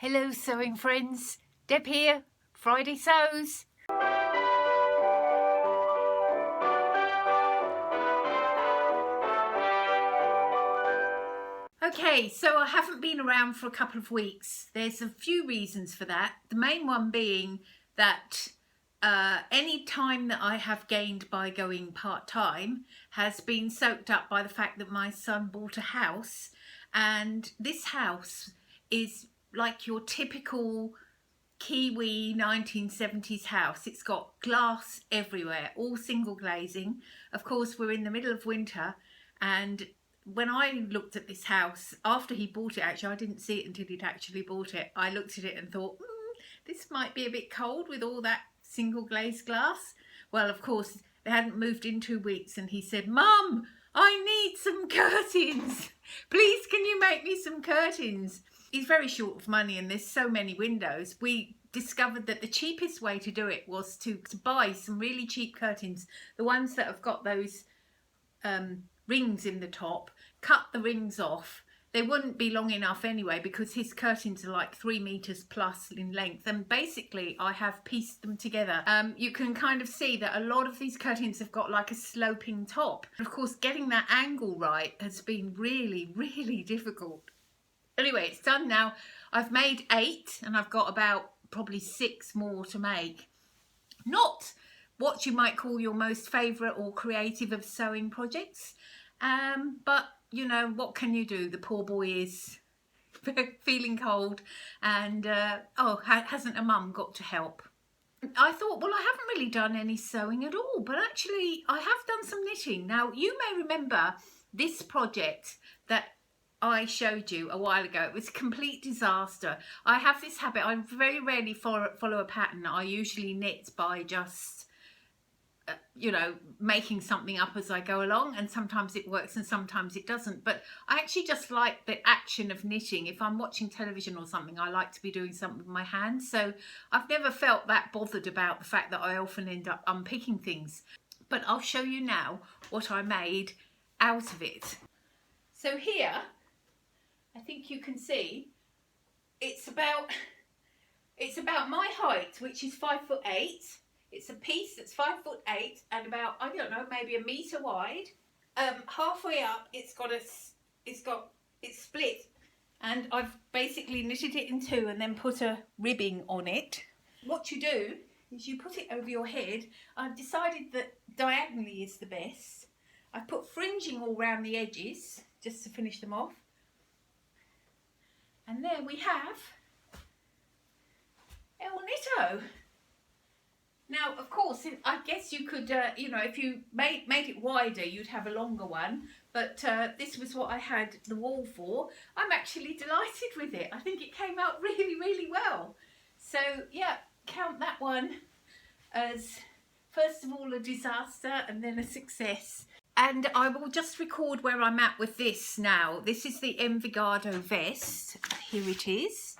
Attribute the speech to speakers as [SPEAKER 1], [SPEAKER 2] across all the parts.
[SPEAKER 1] Hello sewing friends, Deb here, Friday Sews. Okay, so I haven't been around for a couple of weeks. There's a few reasons for that. The main one being that any time that I have gained by going part-time has been soaked up by the fact that my son bought a house, and this house is like your typical Kiwi 1970s house. It's got glass everywhere, all single glazing. Of course, we're in the middle of winter, and when I looked at this house after he bought it, actually I didn't see it until he'd actually bought it, I looked at it and thought, this might be a bit cold with all that single glazed glass. Well, of course, they hadn't moved in 2 weeks, and he said, Mum, I need some curtains. Please, can you make me some curtains? He's very short of money and there's so many windows. We discovered that the cheapest way to do it was to buy some really cheap curtains, the ones that have got those rings in the top, cut the rings off. They wouldn't be long enough anyway because his curtains are like 3 meters plus in length, and basically I have pieced them together. You can kind of see that a lot of these curtains have got like a sloping top. Of course, getting that angle right has been really difficult. Anyway, it's done now. I've made 8 and I've got about probably 6 more to make. Not what you might call your most favourite or creative of sewing projects, but you know, what can you do? The poor boy is feeling cold, and hasn't a mum got to help? I thought, well, I haven't really done any sewing at all, but actually I have done some knitting. Now, you may remember this project that I showed you a while ago. It was a complete disaster. I have this habit, I very rarely follow a pattern. I usually knit by just you know, making something up as I go along, and sometimes it works and sometimes it doesn't. But I actually just like the action of knitting. If I'm watching television or something, I like to be doing something with my hands. So I've never felt that bothered about the fact that I often end up unpicking things. But I'll show you now what I made out of it. So here, I think you can see, it's about my height, which is 5'8". It's a piece that's 5'8" and about, I don't know, maybe a metre wide. Halfway up, it's split, and I've basically knitted it in 2 and then put a ribbing on it. What you do is you put it over your head. I've decided that diagonally is the best. I've put fringing all around the edges just to finish them off. And there we have El Nitto. Now, of course, I guess you could, you know, if you made it wider, you'd have a longer one. But this was what I had the wall for. I'm actually delighted with it. I think it came out really well. So, yeah, count that one as, first of all, a disaster and then a success. And I will just record where I'm at with this now. This is the Envigado vest. Here it is.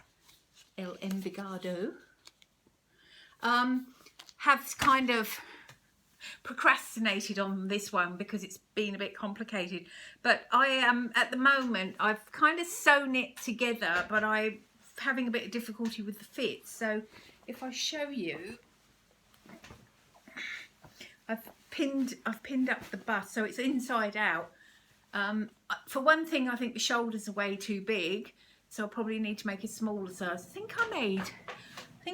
[SPEAKER 1] El Envigado. Have kind of procrastinated on this one because it's been a bit complicated, but I am at the moment, I've kind of sewn it together, but I'm having a bit of difficulty with the fit. So if I show you, I've pinned up the bust so it's inside out. For one thing, I think the shoulders are way too big, so I'll probably need to make a smaller size. I think I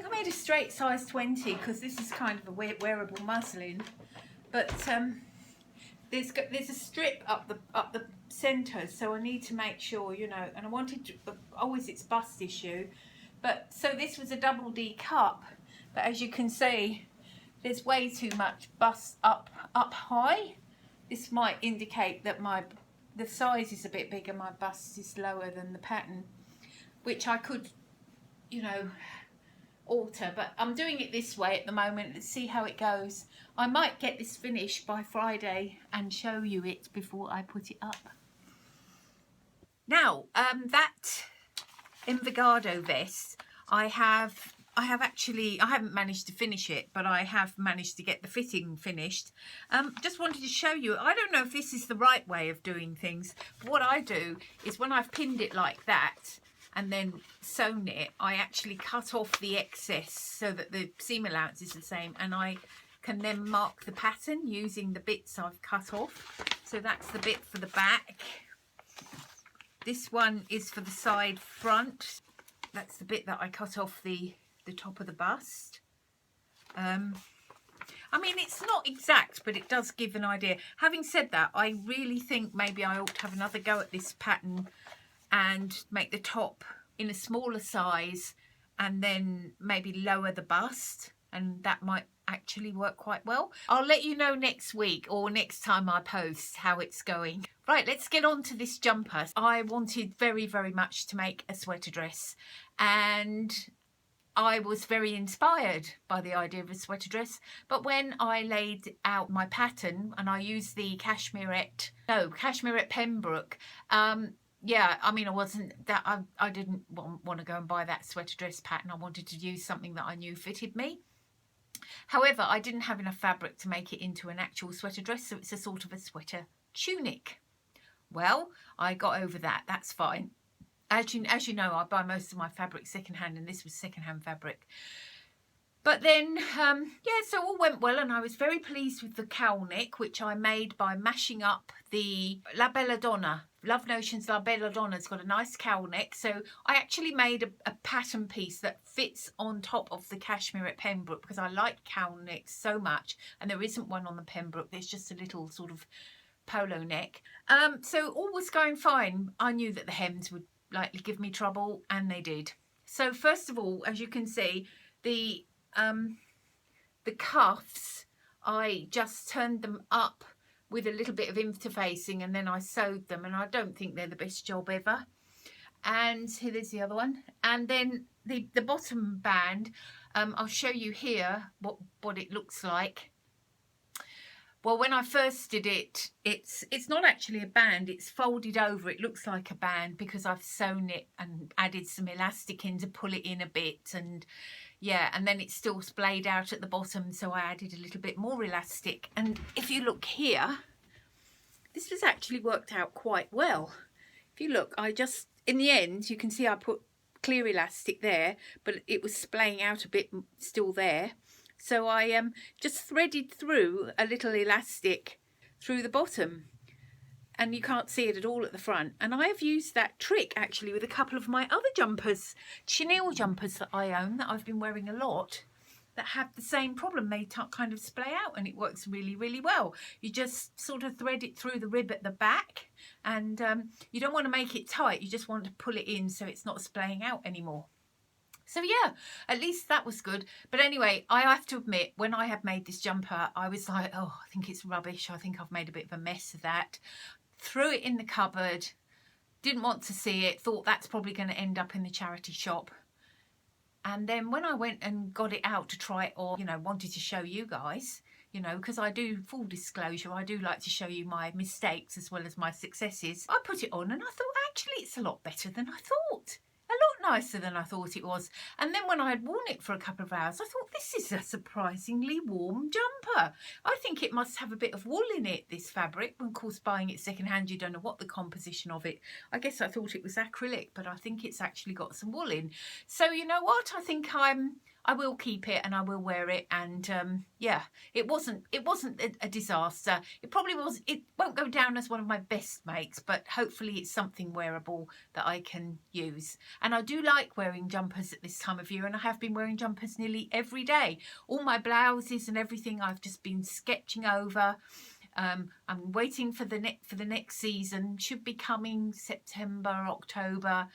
[SPEAKER 1] made a straight size 20 because this is kind of a wearable muslin, but there's a strip up the centre, so I need to make sure, you know, and I wanted to, always it's bust issue, but so this was a double D cup, but as you can see there's way too much bust up high. This might indicate that the size is a bit bigger, my bust is lower than the pattern, which I could, you know, alter, but I'm doing it this way at the moment. Let's see how it goes. I might get this finished by Friday and show you it before I put it up. Now, that Envigado vest, I haven't managed to finish it, but I have managed to get the fitting finished. Just wanted to show you, I don't know if this is the right way of doing things, but what I do is when I've pinned it like that, and then sewn it, I actually cut off the excess so that the seam allowance is the same, and I can then mark the pattern using the bits I've cut off. So that's the bit for the back. This one is for the side front. That's the bit that I cut off the top of the bust. I mean, it's not exact, but it does give an idea. Having said that, I really think maybe I ought to have another go at this pattern and make the top in a smaller size and then maybe lower the bust, and that might actually work quite well. I'll let you know next week or next time I post how it's going. Right, let's get on to this jumper. I wanted very, very much to make a sweater dress, and I was very inspired by the idea of a sweater dress, but when I laid out my pattern and I used the Cashmerette Pembroke, yeah, I mean, I didn't want to go and buy that sweater dress pattern. I wanted to use something that I knew fitted me. However, I didn't have enough fabric to make it into an actual sweater dress, so it's a sort of a sweater tunic. Well, I got over that. That's fine. As you know, I buy most of my fabric secondhand, and this was secondhand fabric. But then, yeah, so all went well, and I was very pleased with the cowl neck, which I made by mashing up the La Bella Donna. Love Notions La Bella Donna. It's got a nice cowl neck. So I actually made a pattern piece that fits on top of the Cashmerette Pembroke, because I like cowl necks so much, and there isn't one on the Pembroke. There's just a little sort of polo neck. So all was going fine. I knew that the hems would likely give me trouble, and they did. So first of all, as you can see, the cuffs, I just turned them up with a little bit of interfacing, and then I sewed them, and I don't think they're the best job ever. And here's the other one. And then the bottom band, I'll show you here what it looks like. Well, when I first did it, it's not actually a band, it's folded over. It looks like a band because I've sewn it and added some elastic in to pull it in a bit, and yeah, and then it's still splayed out at the bottom, so I added a little bit more elastic. And if you look here, this has actually worked out quite well. If you look, I just, in the end, you can see I put clear elastic there, but it was splaying out a bit still there. So I just threaded through a little elastic through the bottom, and you can't see it at all at the front. And I have used that trick actually with a couple of my other jumpers, chenille jumpers that I own, that I've been wearing a lot, that have the same problem. They kind of splay out, and it works really, really well. You just sort of thread it through the rib at the back, and you don't want to make it tight. You just want to pull it in so it's not splaying out anymore. So yeah, at least that was good. But anyway, I have to admit, when I had made this jumper, I was like, oh, I think it's rubbish. I think I've made a bit of a mess of that. Threw it in the cupboard, didn't want to see it, thought that's probably going to end up in the charity shop. And then when I went and got it out to try it, or, you know, wanted to show you guys, you know, because I do, full disclosure, I do like to show you my mistakes as well as my successes. I put it on and I thought, actually, it's a lot better than I thought. A lot nicer than I thought it was. And then when I had worn it for a couple of hours, I thought, this is a surprisingly warm jumper. I think it must have a bit of wool in it, this fabric. Of course, buying it secondhand, you don't know what the composition of it. I guess I thought it was acrylic, but I think it's actually got some wool in. So you know what? I think I will keep it and I will wear it. And yeah, it wasn't a disaster. It probably was. It won't go down as one of my best makes, but hopefully it's something wearable that I can use. And I do like wearing jumpers at this time of year, and I have been wearing jumpers nearly every day. All my blouses and everything I've just been sketching over. I'm waiting for the next season. Should be coming September, October.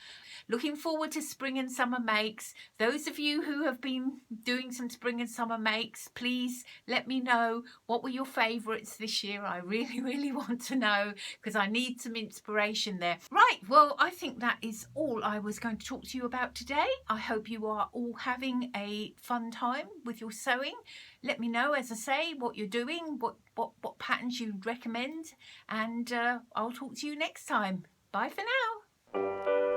[SPEAKER 1] Looking forward to spring and summer makes. Those of you who have been doing some spring and summer makes, please let me know what were your favourites this year. I really, really want to know, because I need some inspiration there. Right, well, I think that is all I was going to talk to you about today. I hope you are all having a fun time with your sewing. Let me know, as I say, what you're doing, what patterns you'd recommend, and I'll talk to you next time. Bye for now.